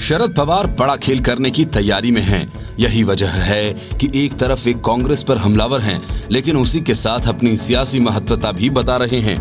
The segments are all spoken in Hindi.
शरद पवार बड़ा खेल करने की तैयारी में हैं। यही वजह है कि एक तरफ एक कांग्रेस पर हमलावर हैं, लेकिन उसी के साथ अपनी सियासी महत्वता भी बता रहे हैं।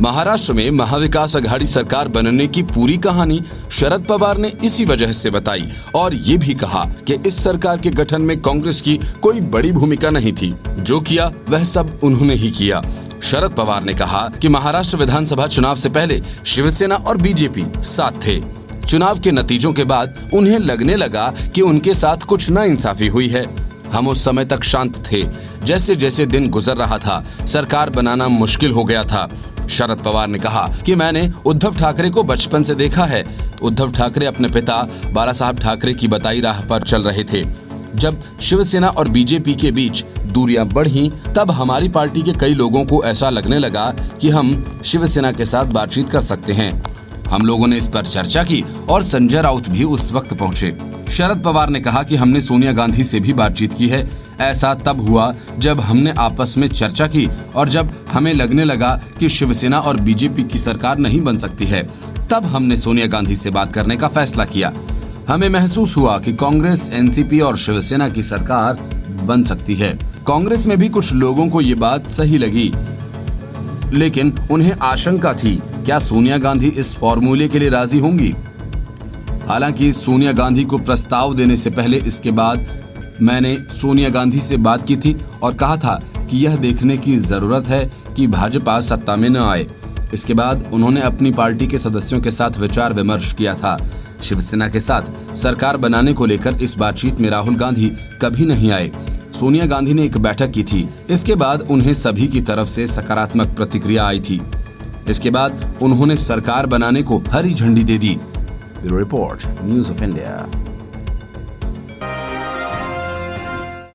महाराष्ट्र में महाविकास आघाड़ी सरकार बनने की पूरी कहानी शरद पवार ने इसी वजह से बताई और ये भी कहा कि इस सरकार के गठन में कांग्रेस की कोई बड़ी भूमिका नहीं थी, जो किया वह सब उन्होंने ही किया। शरद पवार ने कहा कि महाराष्ट्र विधानसभा चुनाव से पहले शिवसेना और बीजेपी साथ थे। चुनाव के नतीजों के बाद उन्हें लगने लगा कि उनके साथ कुछ नाइंसाफी हुई है। हम उस समय तक शांत थे। जैसे जैसे दिन गुजर रहा था, सरकार बनाना मुश्किल हो गया था। शरद पवार ने कहा कि मैंने उद्धव ठाकरे को बचपन से देखा है। उद्धव ठाकरे अपने पिता बाला साहब ठाकरे की बताई राह पर चल रहे थे। जब शिवसेना और बीजेपी के बीच दूरियां बढ़ी, तब हमारी पार्टी के कई लोगों को ऐसा लगने लगा कि हम शिवसेना के साथ बातचीत कर सकते हैं। हम लोगों ने इस पर चर्चा की और संजय राउत भी उस वक्त पहुंचे। शरद पवार ने कहा कि हमने सोनिया गांधी से भी बातचीत की है। ऐसा तब हुआ जब हमने आपस में चर्चा की और जब हमें लगने लगा कि शिवसेना और बीजेपी की सरकार नहीं बन सकती है, तब हमने सोनिया गांधी से बात करने का फैसला किया। हमें महसूस हुआ कि कांग्रेस, एनसीपी और शिवसेना की सरकार बन सकती है। कांग्रेस में भी कुछ लोगों को ये बात सही लगी, लेकिन उन्हें आशंका थी, क्या सोनिया गांधी इस फॉर्मूले के लिए राजी होंगी? हालांकि सोनिया गांधी को प्रस्ताव देने से पहले इसके बाद मैंने सोनिया गांधी से बात की थी और कहा था कि यह देखने की जरूरत है कि भाजपा सत्ता में न आए। इसके बाद उन्होंने अपनी पार्टी के सदस्यों के साथ विचार विमर्श किया था। शिवसेना के साथ सरकार बनाने को लेकर इस बातचीत में राहुल गांधी कभी नहीं आए। सोनिया गांधी ने एक बैठक की थी। इसके बाद उन्हें सभी की तरफ से सकारात्मक प्रतिक्रिया आई थी। इसके बाद उन्होंने सरकार बनाने को हरी झंडी दे दी। Bureau report, news of India.